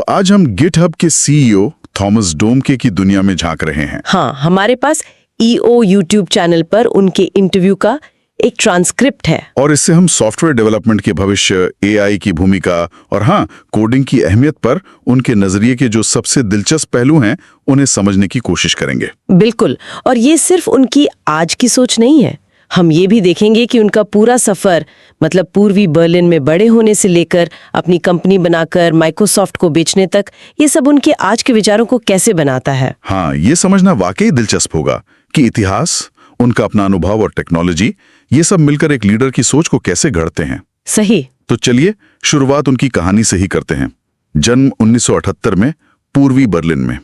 तो आज हम गिटहब के सीईओ थॉमस डोमके की दुनिया में झांक रहे हैं। हाँ, हमारे पास ईओ यूट्यूब चैनल पर उनके इंटरव्यू का एक ट्रांसक्रिप्ट है। और इससे हम सॉफ्टवेयर डेवलपमेंट के भविष्य, एआई की भूमिका और हाँ, कोडिंग की अहमियत पर उनके नजरिए के जो सबसे दिलचस्प पहलू हैं उन्हें समझने की कोशिश करेंगे। बिल्कुल, और ये सिर्फ उनकी आज की सोच नहीं है। हम ये भी देखेंगे कि उनका पूरा सफर, मतलब पूर्वी बर्लिन में बड़े होने से लेकर अपनी कंपनी बनाकर माइक्रोसॉफ्ट को बेचने तक, ये सब उनके आज के विचारों को कैसे बनाता है। हाँ, ये समझना वाकई दिलचस्प होगा कि इतिहास, उनका अपना अनुभव और टेक्नोलॉजी, ये सब मिलकर एक लीडर की सोच को कैसे गढ़ते हैं। सही। तो चलिए शुरुआत उनकी कहानी से ही करते हैं। जन्म 1978 में पूर्वी बर्लिन में।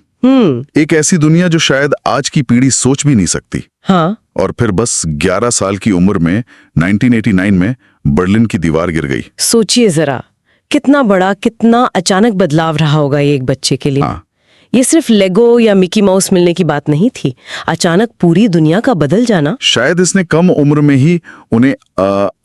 एक ऐसी दुनिया जो शायद आज की पीढ़ी सोच भी नहीं सकती। हाँ। और फिर बस 11 साल की उम्र में 1989 में बर्लिन की दीवार गिर गई। सोचिए जरा, कितना बड़ा, कितना अचानक बदलाव रहा होगा ये एक बच्चे के लिए। हाँ। ये सिर्फ लेगो या मिकी माउस मिलने की बात नहीं थी, अचानक पूरी दुनिया का बदल जाना। शायद इसने कम उम्र में ही उन्हें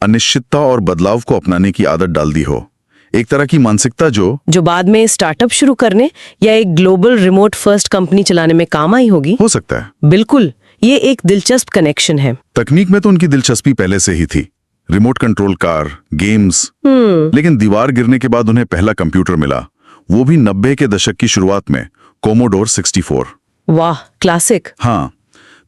अनिश्चितता और बदलाव को अपनाने की आदत डाल दी हो। एक तरह की मानसिकता जो बाद में स्टार्टअप शुरू करने या एक ग्लोबल रिमोट फर्स्ट कंपनी चलाने में काम आई होगी। हो सकता है। बिल्कुल, ये एक दिलचस्प कनेक्शन है। तकनीक में तो उनकी दिलचस्पी पहले से ही थी, रिमोट कंट्रोल कार, गेम्स। लेकिन दीवार गिरने के बाद उन्हें पहला कंप्यूटर मिला, वो भी 90 के दशक की शुरुआत में, कोमोडोर 64। वाह, क्लासिक। हाँ,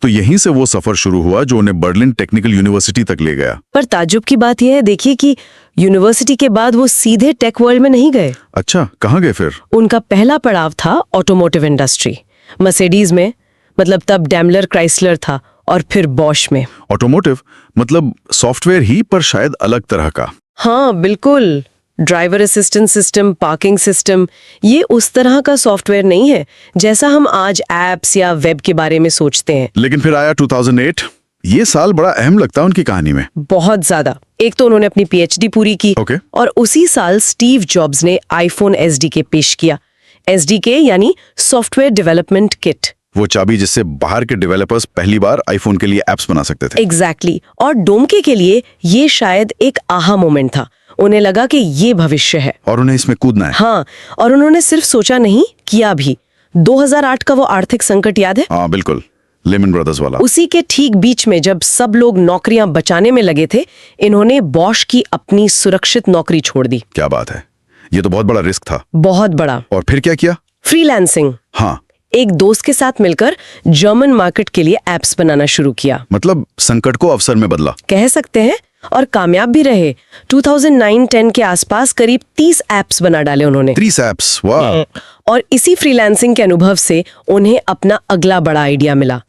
तो यहीं से वो सफर शुरू हुआ जो उन्हें बर्लिन टेक्निकल यूनिवर्सिटी तक ले गया। पर ताज्जुब की बात यह है, देखिए कि यूनिवर्सिटी के बाद वो सीधे टेक वर्ल्ड में नहीं गए। अच्छा, कहाँ गए फिर? उनका पहला पड़ाव था ऑटोमोटिव इंडस्ट्री, मर्सिडीज में, मतलब तब डैमलर क्राइसलर था, और फिर बॉश में। ऑटोमोटिव मतलब सॉफ्टवेयर ही, पर शायद अलग तरह का। हाँ बिल्कुल, driver assistant system, parking system, ये उस तरह का सॉफ्टवेयर नहीं है जैसा हम आज एप्स या वेब के बारे में सोचते हैं। लेकिन फिर आया 2008, ये साल बड़ा अहम लगता है उनकी कहानी में। बहुत ज्यादा। एक तो उन्होंने अपनी पीएचडी पूरी की। और उसी साल स्टीव जॉब्स ने आईफोन एसडीके पेश किया। एसडीके यानी सॉफ्टवेयर डेवलपमेंट किट, वो चाबी जिससे बाहर के डेवलपर्स पहली बार आईफोन के लिए एप्स बना सकते थे। एग्जैक्टली। और डोमके के लिए ये शायद एक आहा मोमेंट था। उन्हें लगा कि ये भविष्य है और उन्हें इसमें कूदना है। हाँ, और उन्होंने सिर्फ सोचा नहीं, किया भी। 2008 का वो आर्थिक संकट याद है? हाँ बिल्कुल, लेमन ब्रदर्स वाला। उसी के ठीक बीच में जब सब लोग नौकरियां बचाने में लगे थे, इन्होंने बॉश की अपनी सुरक्षित नौकरी छोड़ दी। क्या बात है, ये तो बहुत बड़ा रिस्क था। बहुत बड़ा। और फिर क्या किया? फ्रीलांसिंग। हाँ, एक दोस्त के साथ मिलकर जर्मन मार्केट के लिए एप्स बनाना शुरू किया। मतलब संकट को अवसर में बदला, कह सकते हैं, और कामयाब भी रहे। 2009-10 के आसपास करीब 30 एप्स बना डाले उन्होंने। 30 एप्स, वाह। और इसी फ्रीलांसिंग के अनुभव से उन्हें अपना अगला बड़ा आइडिया मिला।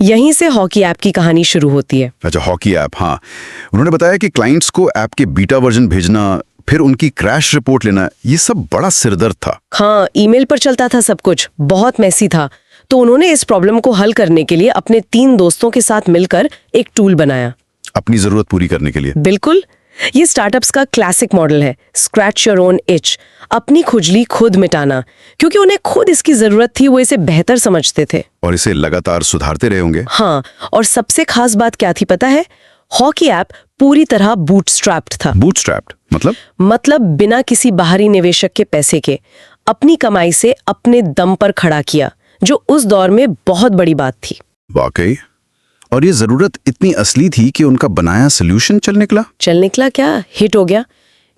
यहीं से हॉकी ऐप की कहानी शुरू होती है। अच्छा, हॉकी ऐप। हाँ, उन्होंने बताया कि क्लाइंट्स को ऐप के बीटा वर्जन भेजना, फिर उनकी क्रैश रिपोर्ट लेना, ये सब बड़ा सिरदर्द था। हाँ, ईमेल पर चलता था सब कुछ, बहुत मैसी था। तो उन्होंने इस प्रॉब्लम को हल करने के लिए अपने 3 दोस्तों के साथ मिलकर एक टूल बनाया, अपनी जरूरत पूरी करने के लिए। बिल्कुल, ये स्टार्टअप्स का क्लासिक मॉडल है, स्क्रैच योर ओन इच, अपनी खुजली खुद मिटाना। क्योंकि उन्हें खुद इसकी जरूरत थी, वो इसे बेहतर समझते थे। और इसे लगातार सुधारते रहे होंगे। हाँ, और सबसे खास बात क्या थी पता है? हॉकी ऐप पूरी तरह बूटस्ट्रैप्ड था। बूटस्ट्रैप्ड मतलब बिना किसी बाहरी निवेशक के पैसे के, अपनी कमाई से अपने दम पर खड़ा किया, जो उस दौर में बहुत बड़ी बात थी। वाकई। और ये जरूरत इतनी असली थी कि उनका बनाया सोल्यूशन चल निकला क्या, हिट हो गया।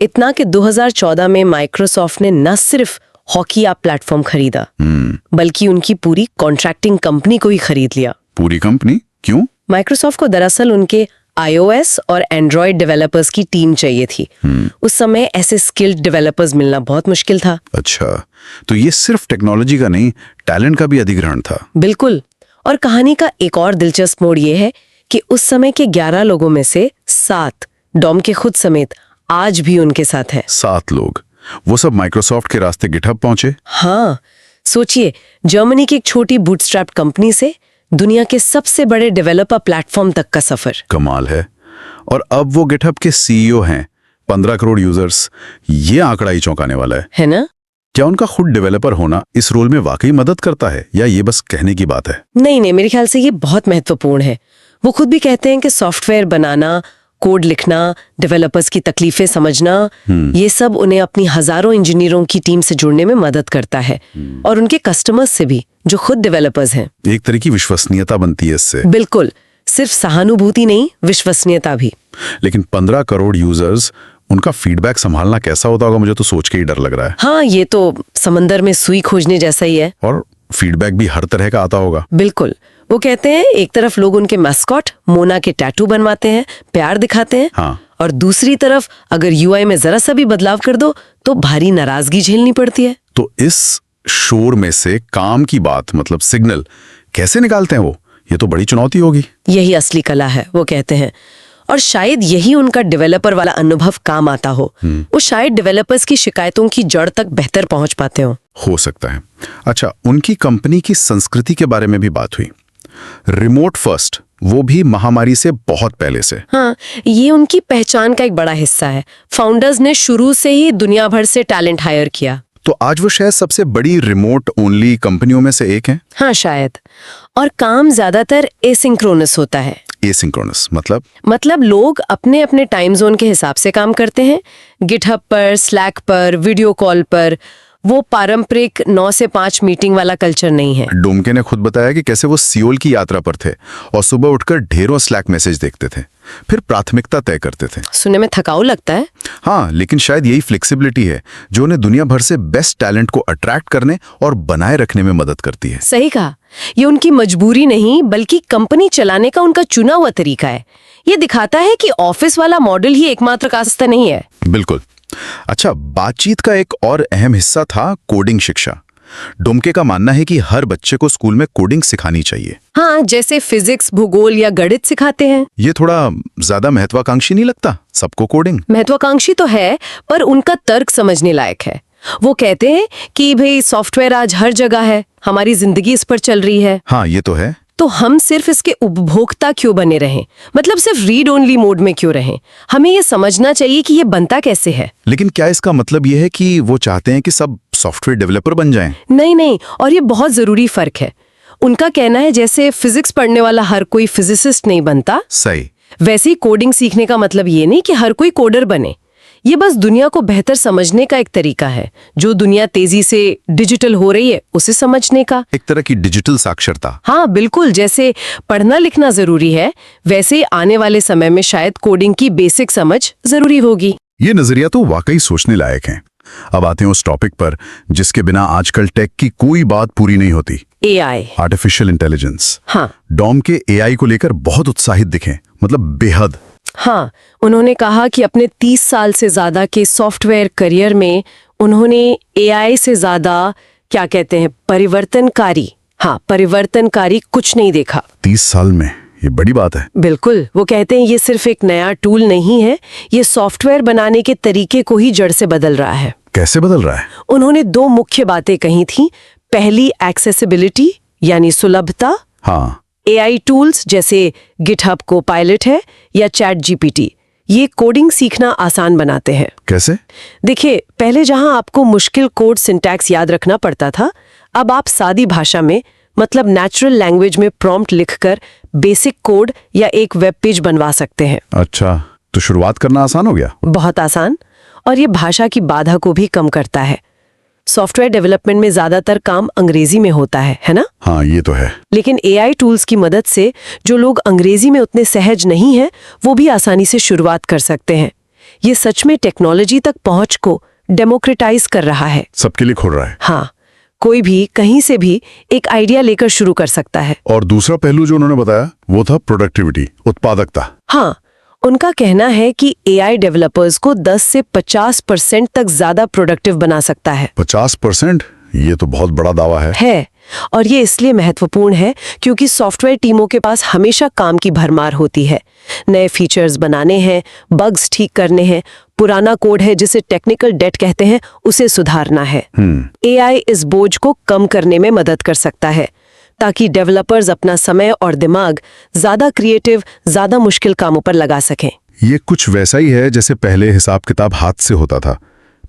इतना कि 2014 में माइक्रोसॉफ्ट ने न सिर्फ हॉकी ऐप प्लेटफॉर्म खरीदा, बल्कि उनकी पूरी कॉन्ट्रैक्टिंग कंपनी को ही खरीद लिया। पूरी कंपनी? क्यों? माइक्रोसॉफ्ट को दरअसल उनके iOS और एंड्रॉयड डेवलपर्स की टीम चाहिए थी। उस समय ऐसे स्किल्ड डेवलपर्स मिलना बहुत मुश्किल था। अच्छा, तो ये सिर्फ टेक्नोलॉजी का नहीं, टैलेंट का भी अधिग्रहण था। बिल्कुल। और कहानी का एक और दिलचस्प मोड़ ये है कि उस समय के 11 लोगों में से 7, डॉम के खुद समेत, आज भी उनके साथ हैं। 7 लोग, वो सब माइक्रोसॉफ्ट के रास्ते गिटहब पहुंचे। हाँ, सोचिए, जर्मनी की एक छोटी बूटस्ट्रैप कंपनी से दुनिया के सबसे बड़े डेवलपर प्लेटफॉर्म तक का सफर। कमाल है। और अब वो गिटहब के सीईओ हैं, 15 करोड़ यूजर्स। ये आंकड़ा ही चौंकाने वाला है ना? क्या उनका खुद डेवलपर होना इस रोल में वाकई मदद करता है, या ये बस कहने की बात है? नहीं, मेरे ख्याल से ये बहुत महत्वपूर्ण है। वो खुद भी कहते हैं कि सॉफ्टवेयर बनाना कोड लिखना, डेवलपर्स की तकलीफें समझना, ये सब उन्हें अपनी हजारों इंजीनियरों की टीम से जुड़ने में मदद करता है और उनके कस्टमर्स से भी, जो खुद डेवलपर्स हैं। एक तरह की विश्वसनीयता बनती है इससे। बिल्कुल, सिर्फ सहानुभूति नहीं, विश्वसनीयता भी। लेकिन 15 करोड़ यूजर्स, उनका फीडबैक संभालना कैसा होता होगा, मुझे तो सोच के ही डर लग रहा है। हाँ, ये तो समंदर में सुई खोजने जैसा ही है। और फीडबैक भी हर तरह का आता होगा। बिल्कुल, वो कहते हैं एक तरफ लोग उनके मैस्कॉट मोना के टैटू बनवाते हैं, प्यार दिखाते हैं, हाँ। और दूसरी तरफ अगर यूआई में जरा सा भी बदलाव कर दो तो भारी नाराजगी झेलनी पड़ती है। तो इस शोर में से काम की बात, मतलब सिग्नल कैसे निकालते हैं वो? ये तो बड़ी चुनौती होगी। यही असली कला है, वो कहते हैं। और शायद यही उनका डेवलपर वाला अनुभव काम आता हो। वो शायद डेवलपर्स की शिकायतों की जड़ तक बेहतर पहुंच पाते हो सकता है। अच्छा, उनकी कंपनी की संस्कृति के बारे में भी बात हुई। रिमोट फर्स्ट, वो भी महामारी से बहुत पहले से। हाँ, ये उनकी पहचान का एक बड़ा हिस्सा है। फाउंडर्स ने शुरू से ही दुनिया भर से टैलेंट हायर किया। तो आज वो शायद सबसे बड़ी रिमोट ओनली कंपनियों में से एक है। हाँ, शायद। और काम ज्यादातर एसिंक्रोनस होता है। एसिंक्रोनस मतलब लोग अपने अपने टाइम जोन के हिसाब से काम करते हैं। गिटहब पर, स्लैक पर, वीडियो कॉल पर। वो पारंपरिक 9 से 5 मीटिंग वाला कल्चर नहीं है। डोमके ने खुद बताया कि कैसे वो सियोल की यात्रा पर थे और सुबह उठकर ढेरों स्लैक मैसेज देखते थे, फिर प्राथमिकता तय करते थे। सुनने में थकाऊ लगता है। हाँ, लेकिन शायद यही फ्लेक्सिबिलिटी है जो उन्हें दुनिया भर से बेस्ट टैलेंट को अट्रैक्ट करने और बनाए रखने में मदद करती है। सही कहा। ये उनकी मजबूरी नहीं बल्कि कंपनी चलाने का उनका चुना हुआ तरीका है। ये दिखाता है कि ऑफिस वाला मॉडल ही एकमात्र रास्ता नहीं है। बिल्कुल। अच्छा, बातचीत का एक और अहम हिस्सा था कोडिंग शिक्षा। डोमके का मानना है कि हर बच्चे को स्कूल में कोडिंग सिखानी चाहिए। हाँ, जैसे फिजिक्स, भूगोल या गणित सिखाते हैं। ये थोड़ा ज्यादा महत्वाकांक्षी नहीं लगता? सबको कोडिंग महत्वाकांक्षी तो है, पर उनका तर्क समझने लायक है। वो कहते हैं कि भाई सॉफ्टवेयर आज हर जगह है, हमारी जिंदगी इस पर चल रही है। हाँ, ये तो है। तो हम सिर्फ इसके उपभोक्ता क्यों बने रहें? मतलब सिर्फ रीड ओनली मोड में क्यों रहें? हमें ये समझना चाहिए कि ये बनता कैसे है। लेकिन क्या इसका मतलब ये है कि वो चाहते हैं कि सब सॉफ्टवेयर डेवलपर बन जाएं? नहीं, और ये बहुत जरूरी फर्क है। उनका कहना है जैसे फिजिक्स पढ़ने वाला हर कोई फिजिसिस्ट नहीं बनता, सही, वैसे ही कोडिंग सीखने का मतलब ये नहीं कि हर कोई कोडर बने। ये बस दुनिया को बेहतर समझने का एक तरीका है। जो दुनिया तेजी से डिजिटल हो रही है उसे समझने का, एक तरह की डिजिटल साक्षरता। हाँ बिल्कुल। जैसे पढ़ना लिखना जरूरी है, वैसे ही आने वाले समय में शायद कोडिंग की बेसिक समझ जरूरी होगी। ये नजरिया तो वाकई सोचने लायक है। अब आते हैं उस टॉपिक पर जिसके बिना आजकल टेक की कोई बात पूरी नहीं होती। AI, artificial intelligence. हाँ। डॉम के एआई को लेकर बहुत उत्साहित दिखे, मतलब बेहद। हाँ, उन्होंने कहा कि अपने 30 साल से ज्यादा के सॉफ्टवेयर करियर में उन्होंने एआई से ज्यादा, क्या कहते हैं, परिवर्तनकारी कुछ नहीं देखा। 30 साल में, ये बड़ी बात है। बिल्कुल, वो कहते हैं ये सिर्फ एक नया टूल नहीं है, ये सॉफ्टवेयर बनाने के तरीके को ही जड़ से बदल रहा है। कैसे बदल रहा है? उन्होंने 2 मुख्य बातें कही थी। पहली, एक्सेसिबिलिटी यानी सुलभता। हाँ, एआई टूल्स जैसे गिटहब को पायलट है या चैट जीपीटी, ये कोडिंग सीखना आसान बनाते हैं। कैसे? देखिए, पहले जहां आपको मुश्किल कोड सिंटैक्स याद रखना पड़ता था, अब आप सादी भाषा में, मतलब नेचुरल लैंग्वेज में प्रॉम्प्ट लिखकर बेसिक कोड या एक वेब पेज बनवा सकते हैं। अच्छा, तो शुरुआत करना आसान हो गया। बहुत आसान, और ये भाषा की बाधा को भी कम करता है। सॉफ्टवेयर डेवलपमेंट में ज्यादातर काम अंग्रेजी में होता है ना? हाँ, ये तो है। लेकिन एआई टूल्स की मदद से जो लोग अंग्रेजी में उतने सहज नहीं हैं, वो भी आसानी से शुरुआत कर सकते हैं। ये सच में टेक्नोलॉजी तक पहुंच को डेमोक्रेटाइज कर रहा है। सबके लिए खोल रहा है। हाँ, कोई भी कहीं से भी एक आइडिया लेकर शुरू कर सकता है। और दूसरा पहलू जो उन्होंने बताया वो था प्रोडक्टिविटी, उत्पादकता। हाँ, उनका कहना है कि एआई डेवलपर्स को 10 से 50% तक ज्यादा प्रोडक्टिव बना सकता है। 50%? ये तो बहुत बड़ा दावा है। और ये इसलिए महत्वपूर्ण है क्योंकि सॉफ्टवेयर टीमों के पास हमेशा काम की भरमार होती है। नए फीचर्स बनाने हैं, बग्स ठीक करने हैं, पुराना कोड है जिसे टेक्निकल डेट कहते हैं, उसे सुधारना है। एआई इस बोझ को कम करने में मदद कर सकता है ताकि डेवलपर्स अपना समय और दिमाग ज्यादा क्रिएटिव, ज्यादा मुश्किल कामों पर लगा सकें। ये कुछ वैसा ही है जैसे पहले हिसाब किताब हाथ से होता था,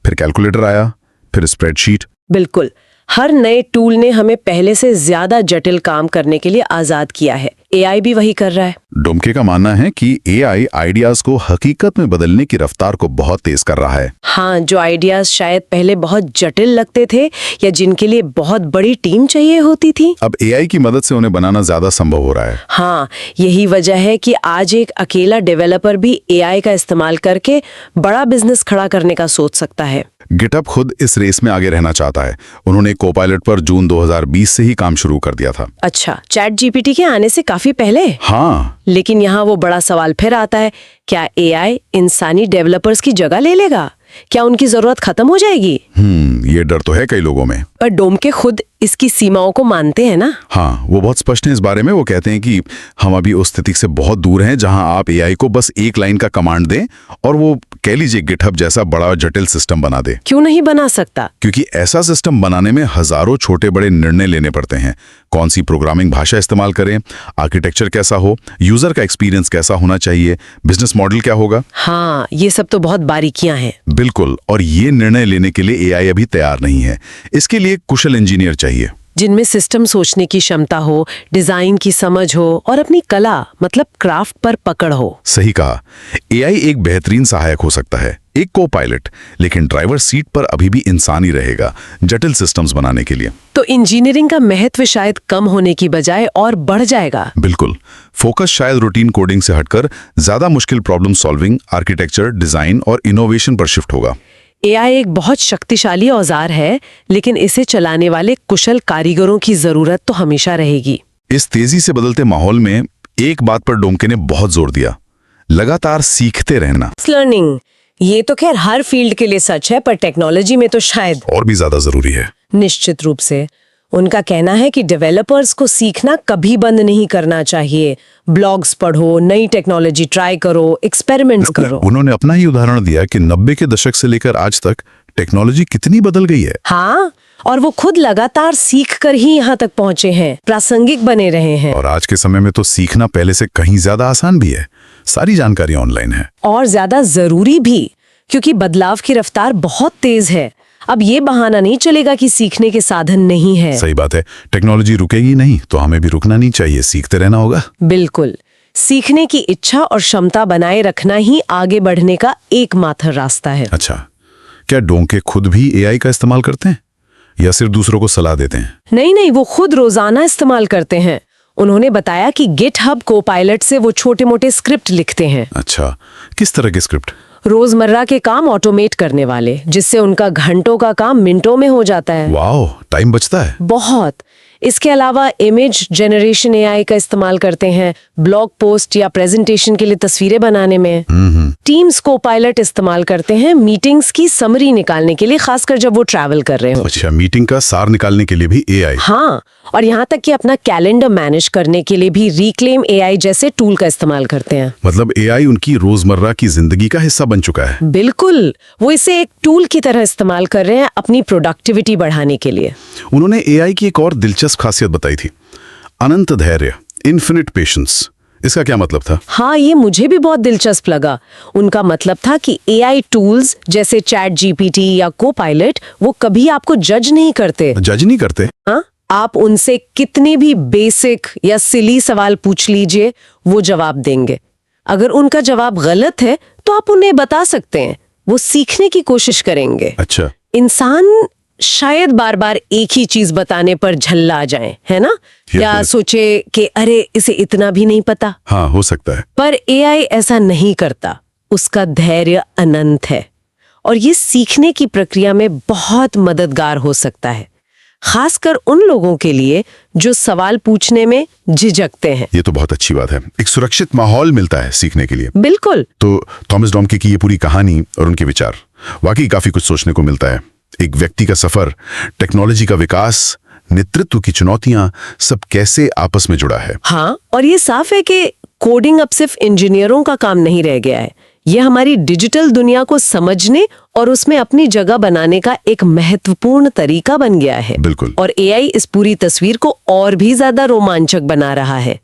फिर कैलकुलेटर आया, फिर स्प्रेडशीट। बिल्कुल, हर नए टूल ने हमें पहले से ज्यादा जटिल काम करने के लिए आजाद किया है। एआई भी वही कर रहा है। डोमके का मानना है कि एआई आइडियाज को हकीकत में बदलने की रफ्तार को बहुत तेज कर रहा है। हाँ, जो आइडियाज शायद पहले बहुत जटिल लगते थे या जिनके लिए बहुत बड़ी टीम चाहिए होती थी, अब एआई की मदद से उन्हें बनाना ज्यादा संभव हो रहा है। हाँ, यही वजह है कि आज एक अकेला डेवलपर भी एआई का इस्तेमाल करके बड़ा बिजनेस खड़ा करने का सोच सकता है। गिटहब खुद इस रेस में आगे रहना चाहता है। उन्होंने कोपायलट पर जून 2020 से ही काम शुरू कर दिया था। अच्छा, चैट जीपीटी के आने से काफी पहले। हाँ, लेकिन यहाँ वो बड़ा सवाल फिर आता है, क्या एआई इंसानी डेवलपर्स की जगह ले लेगा? क्या उनकी जरूरत खत्म हो जाएगी? ये डर तो है कई लोगों में। पर डोमके खुद इसकी सीमाओं को मानते हैं ना। हाँ, वो बहुत स्पष्ट हैं इस बारे में। वो कहते हैं कि हम अभी उस स्थिति से बहुत दूर हैं जहां आप एआई को बस एक लाइन का कमांड दें और वो कह लीजिए गिटहब जैसा बड़ा जटिल सिस्टम बना दे। क्यों नहीं बना सकता? क्योंकि ऐसा सिस्टम बनाने में हजारों छोटे बड़े निर्णय लेने पड़ते हैं। कौन सी प्रोग्रामिंग भाषा इस्तेमाल करें, आर्किटेक्चर कैसा हो, यूजर का एक्सपीरियंस कैसा होना चाहिए, बिजनेस मॉडल क्या होगा। हाँ, ये सब तो बहुत बारीकियां हैं। बिल्कुल, और ये निर्णय लेने के लिए एआई अभी तैयार नहीं है। इसके लिए कुशल इंजीनियर चाहिए जिनमें सिस्टम सोचने की क्षमता हो, डिजाइन की समझ हो और अपनी कला मतलब क्राफ्ट पर पकड़ हो। सही कहा। एआई एक बेहतरीन सहायक हो सकता है, एक को पायलट, लेकिन ड्राइवर सीट पर अभी भी इंसान ही रहेगा जटिल सिस्टम्स बनाने के लिए। तो इंजीनियरिंग का महत्व शायद कम होने की बजाय और बढ़ जाएगा। बिल्कुल, फोकस शायद रूटीन कोडिंग से हटकर ज्यादा मुश्किल प्रॉब्लम सॉल्विंग, आर्किटेक्चर, डिजाइन और इनोवेशन पर शिफ्ट होगा। एआई एक बहुत शक्तिशाली औजार है, लेकिन इसे चलाने वाले कुशल कारीगरों की जरूरत तो हमेशा रहेगी। इस तेजी से बदलते माहौल में एक बात पर डोमके ने बहुत जोर दिया, लगातार सीखते रहना। लर्निंग, ये तो खैर हर फील्ड के लिए सच है, पर टेक्नोलॉजी में तो शायद और भी ज्यादा जरूरी है। निश्चित रूप से। उनका कहना है कि डेवलपर्स को सीखना कभी बंद नहीं करना चाहिए। ब्लॉग्स पढ़ो, नई टेक्नोलॉजी ट्राई करो, एक्सपेरिमेंट्स करो। उन्होंने अपना ही उदाहरण दिया कि 90 के दशक से लेकर आज तक टेक्नोलॉजी कितनी बदल गई है। हाँ, और वो खुद लगातार सीख कर ही यहाँ तक पहुंचे हैं, प्रासंगिक बने रहे हैं। और आज के समय में तो सीखना पहले से कहीं ज्यादा आसान भी है। सारी जानकारी ऑनलाइन है और ज्यादा जरूरी भी, क्योंकि बदलाव की रफ्तार बहुत तेज है। अब ये बहाना नहीं चलेगा कि सीखने के साधन नहीं है। सही बात है, टेक्नोलॉजी रुकेगी नहीं तो हमें भी रुकना नहीं चाहिए, सीखते रहना होगा। बिल्कुल, सीखने की इच्छा और क्षमता बनाए रखना ही आगे बढ़ने का एकमात्र रास्ता है। अच्छा, क्या डोंके खुद भी एआई का इस्तेमाल करते हैं या सिर्फ दूसरों को सलाह देते हैं? नहीं, वो खुद रोजाना इस्तेमाल करते हैं। उन्होंने बताया कि गिटहब कोपायलट से वो छोटे मोटे स्क्रिप्ट लिखते हैं। अच्छा, किस तरह के स्क्रिप्ट? रोजमर्रा के काम ऑटोमेट करने वाले, जिससे उनका घंटों का काम मिनटों में हो जाता है। वाओ, टाइम बचता है। बहुत। इसके अलावा इमेज जनरेशन एआई का इस्तेमाल करते हैं ब्लॉग पोस्ट या प्रेजेंटेशन के लिए तस्वीरें बनाने में। टीम्स को पायलट इस्तेमाल करते हैं मीटिंग्स की समरी निकालने के लिए, खासकर जब वो ट्रैवल कर रहे हो। अच्छा, मीटिंग का सार निकालने के लिए भी एआई? हाँ, और यहाँ तक कि अपना कैलेंडर मैनेज करने के लिए भी रिक्लेम एआई जैसे टूल का इस्तेमाल करते हैं। मतलब एआई उनकी रोजमर्रा की जिंदगी का हिस्सा बन चुका है। बिल्कुल, वो इसे एक टूल की तरह इस्तेमाल कर रहे हैं अपनी प्रोडक्टिविटी बढ़ाने के लिए। उन्होंने एआई की एक और दिलचस्प खासियत बताई थी, अनंत धैर्य, इन्फिनिट पेशेंस। इसका क्या मतलब था? हाँ, ये मुझे भी बहुत दिलचस्प लगा। उनका मतलब था कि एआई टूल्स जैसे चैट जीपीटी या कोपायलट वो कभी आपको जज नहीं करते। जज नहीं करते? हाँ, आप उनसे कितने भी बेसिक या सिली सवाल पूछ लीजिए, वो जवाब देंगे। अगर उनका जवाब गलत है तो आप उन्हें बता सकते हैं, वो सीखने की कोशिश करेंगे। अच्छा, इंसान शायद बार बार एक ही चीज बताने पर झल्ला जाए, है ना, या सोचे कि अरे इसे इतना भी नहीं पता। हाँ, हो सकता है। पर एआई ऐसा नहीं करता। उसका धैर्य अनंत है और ये सीखने की प्रक्रिया में बहुत मददगार हो सकता है, खासकर उन लोगों के लिए जो सवाल पूछने में झिझकते हैं। ये तो बहुत अच्छी बात है, एक सुरक्षित माहौल मिलता है सीखने के लिए। बिल्कुल। तो थॉमस डोमके की ये पूरी कहानी और उनके विचार, वाकई काफी कुछ सोचने को मिलता है। एक व्यक्ति का सफर, टेक्नोलॉजी का विकास, नेतृत्व की चुनौतियां, सब कैसे आपस में जुड़ा है। हाँ, और ये साफ है कि कोडिंग अब सिर्फ इंजीनियरों का काम नहीं रह गया है। ये हमारी डिजिटल दुनिया को समझने और उसमें अपनी जगह बनाने का एक महत्वपूर्ण तरीका बन गया है। बिल्कुल। और एआई इस पूरी तस्वीर को और भी ज्यादा रोमांचक बना रहा है।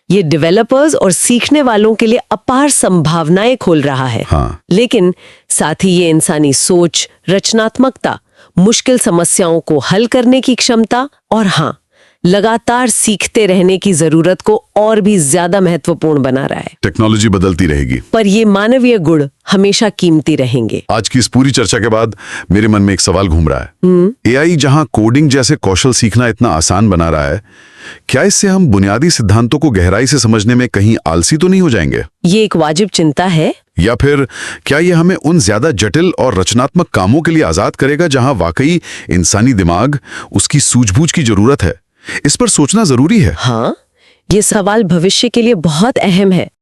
ये डेवलपर्स और सीखने वालों के लिए अपार संभावनाएं खोल रहा है। हाँ। लेकिन साथ ही ये इंसानी सोच, रचनात्मकता, मुश्किल समस्याओं को हल करने की क्षमता और हाँ, लगातार सीखते रहने की जरूरत को और भी ज्यादा महत्वपूर्ण बना रहा है। टेक्नोलॉजी बदलती रहेगी, पर ये मानवीय गुण हमेशा कीमती रहेंगे। आज की इस पूरी चर्चा के बाद मेरे मन में एक सवाल घूम रहा है। एआई जहां कोडिंग जैसे कौशल सीखना इतना आसान बना रहा है, क्या इससे हम बुनियादी सिद्धांतों को गहराई से समझने में कहीं आलसी तो नहीं हो जाएंगे? ये एक वाजिब चिंता है। या फिर क्या ये हमें उन ज्यादा जटिल और रचनात्मक कामों के लिए आजाद करेगा जहां वाकई इंसानी दिमाग, उसकी सूझबूझ की जरूरत है? इस पर सोचना जरूरी है। हाँ, ये सवाल भविष्य के लिए बहुत अहम है।